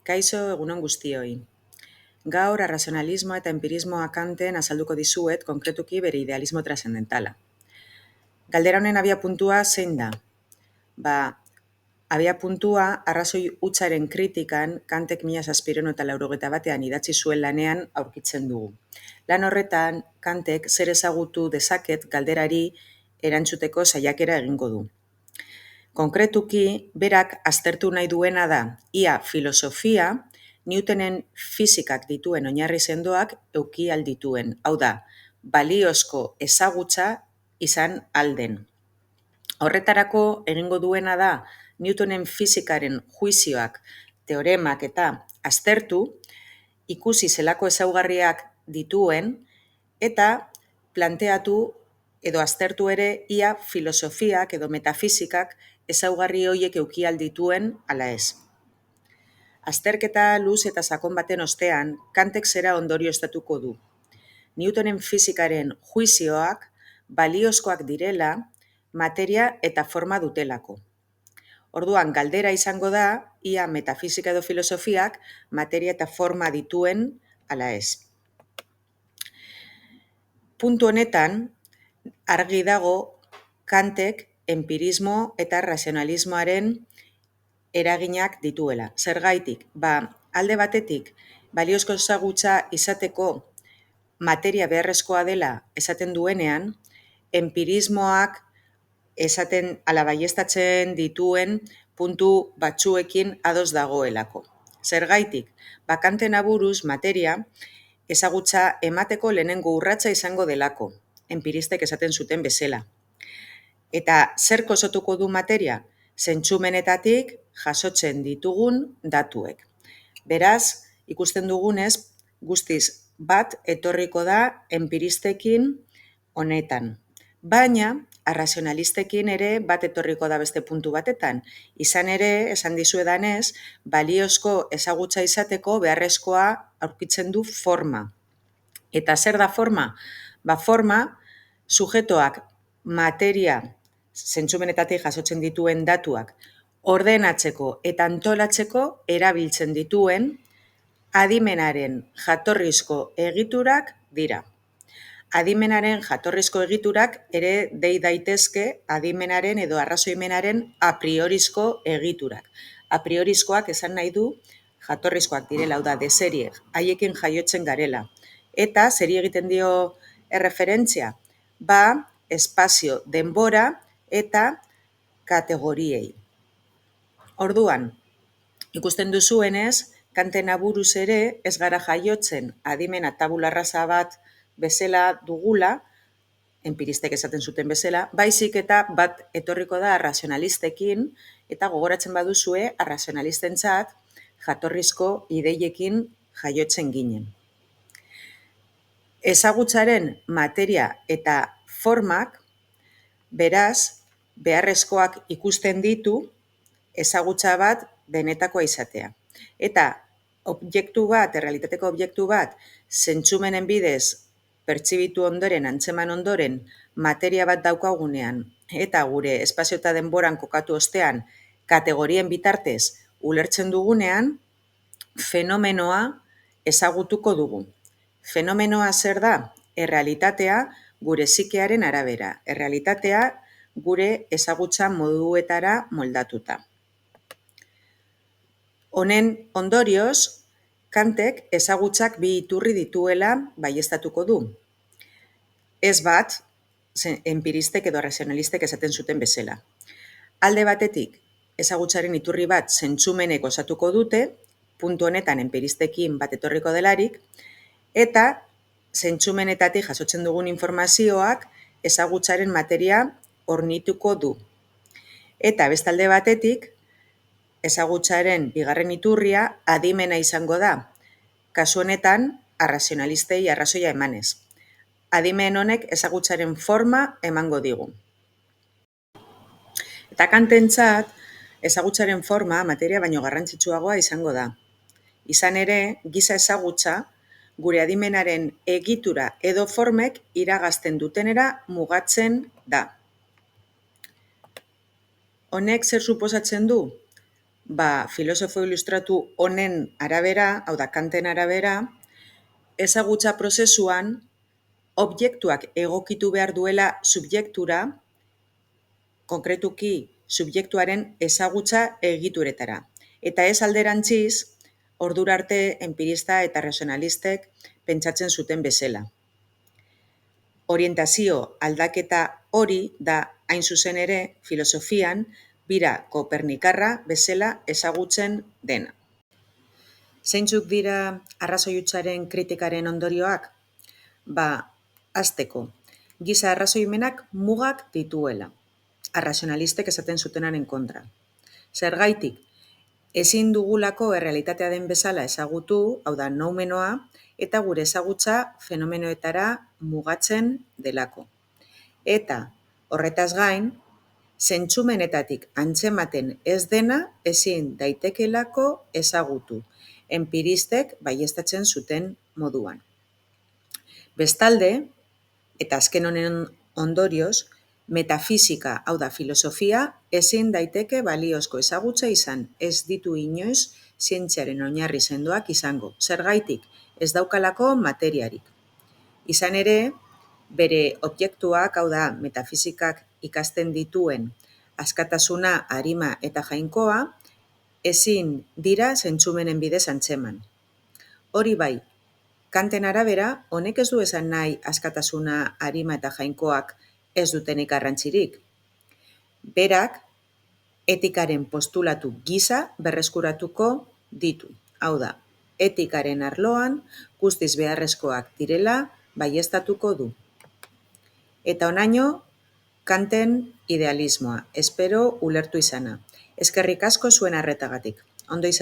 Kaixo egunon guztioi. Gaur arrazionalismoa eta empirismoa Kanten azalduko dizuet konkretuki bere idealismo trascendentala. Galdera honen abiapuntua zein da? Abiapuntua arrazoi hutsaren kritikan Kantek 1791 idatzi zuen lanean aurkitzen dugu. Lan horretan Kantek zer ezagutu dezaket galderari erantzuteko saiakera egingo du. Konkretuki, berak aztertu nahi duena da ia filosofia Newtonen fisikak dituen oinarri sendoak eduki ahal dituen. Hau da, baliozko ezagutza izan ahal den. Horretarako egingo duena da Newtonen fisikaren juizioak, teoremak eta aztertu, ikusi zelako ezaugarriak dituen eta planteatu edo aztertu ere ia filosofiak edo metafisikak ezaugarri horiek eduki ahal dituen ala ez. Azterketa luz eta sakon baten ostean, Kantek zera ondorioztatuko du. Newtonen fisikaren juizioak baliozkoak direla, materia eta forma dutelako. Orduan, galdera izango da, ia metafisika edo filosofiak materia eta forma dituen ala ez. Puntu honetan, argi dago Kantek empirismo eta razionalismoaren eraginak dituela. Zergaitik? Alde batetik, baliozko ezagutza izateko materia beharrezkoa dela esaten duenean, empirismoak esaten ala baieztatzen dituen puntu batzuekin ados dagoelako. Zergaitik? Kanten aburuz materia ezagutza emateko lehenengo urratsa izango delako, empiristek esaten zuten bezala. Eta zer osotuko du materia? Zentzumenetatik jasotzen ditugun datuek. Beraz, ikusten dugunez, guztiz bat etorriko da empiristekin honetan. Baina, arrazionalistekin ere bat etorriko da beste puntu batetan. Izan ere, esan dizuedanez, baliozko ezagutza izateko beharrezkoa aurkitzen du forma. Eta zer da forma? Forma, sujetoak materia zentzumenetatik jasotzen dituen datuak ordenatzeko eta antolatzeko erabiltzen dituen adimenaren jatorrizko egiturak dira. Adimenaren jatorrizko egiturak ere dei daitezke adimenaren edo arrazoimenaren a priorizko egiturak. A priorizkoak esan nahi du jatorrizkoak direla, hau da, deserie, haiekin jaiotzen garela. Eta zeri egiten dio erreferentzia? Espazio, denbora eta kategoriei. Orduan, ikusten duzuenez, Kanten aburuz ere ez gara jaiotzen adimena tabula rasa bat bezala dugula, empiristek esaten zuten bezala, baizik eta bat etorriko da arrazionalistekin eta gogoratzen baduzue arrazionalistentzat jatorrizko ideiekin jaiotzen ginen. Ezagutzaren materia eta formak, beraz, beharrezkoak ikusten ditu ezagutza bat benetakoa izatea. Eta objektu bat, errealitateko objektu bat, zentzumenen bidez pertsibitu ondoren, antzeman ondoren, materia bat daukagunean, eta gure espazio eta denboran kokatu ostean, kategorien bitartez ulertzen dugunean, fenomenoa ezagutuko dugu. Fenomenoa zer da? Errealitatea gure psikearen arabera. Errealitatea gure ezagutza moduetara moldatuta. Honen ondorioz, Kantek ezagutzak bi iturri dituela baieztatuko du. Ez bat, empiristek edo razionalistek esaten zuten bezala. Alde batetik, ezagutzaren iturri bat zentzumenek osatuko dute, puntu honetan empiristekin bat etorriko delarik, eta zentzumenetatik jasotzen dugun informazioak ezagutzaren materia hornituko du. Eta bestalde batetik, ezagutzaren bigarren iturria adimena izango da, kasu honetan arrazionalistei arrazoia emanez. Adimen honek ezagutzaren forma emango digu. Eta Kantentzat ezagutzaren forma materia baino garrantzitsuagoa izango da. Izan ere, giza ezagutza gure adimenaren egitura edo formek iragazten dutenera mugatzen da. Honek zer suposatzen du? filosofo ilustratu honen arabera, hau da, Kanten arabera, ezagutza prozesuan objektuak egokitu behar duela subjektura, konkretuki subjektuaren ezagutza egituretara. Eta ez alderantziz, ordura arte empirista eta razionalistek pentsatzen zuten bezala. Orientazio aldaketa hori da hain zuzen ere filosofian bira kopernikarra bezala ezagutzen dena. Zeintzuk dira arrazoi hutsaren kritikaren ondorioak? Hasteko, giza arrazoimenak mugak dituela, arrazionalistek esaten zutenaren kontra. Zergaitik, ezin dugulako errealitatea den bezala ezagutu, hau da, noumenoa, eta gure ezagutza fenomenoetara mugatzen delako. Eta, horretaz gain, zentzumenetatik antzematen ez dena ezin daitekelako ezagutu, empiristek baieztatzen zuten moduan. Bestalde, eta azken honen ondorioz, metafisika, hau da, filosofia, ezin daiteke baliozko ezagutza izan, ez ditu inoiz zientziaren oinarri sendoak izango. Zergaitik, ez daukalako materiarik. Izan ere, bere objektuak, hau da, metafisikak ikasten dituen askatasuna, arima eta jainkoa, ezin dira zentzumenen bidez antzeman. Hori bai, Kanten arabera, honek ez du esan nahi askatasuna, arima eta jainkoak ez dutenik garrantzirik. Berak, etikaren postulatu gisa berreskuratuko ditu. Hau da, etikaren arloan guztiz beharrezkoak direla baieztatuko du. Eta honaino, Kanten idealismoa, espero ulertu izana. Eskerrik asko zuen arretagatik. Ondo izan.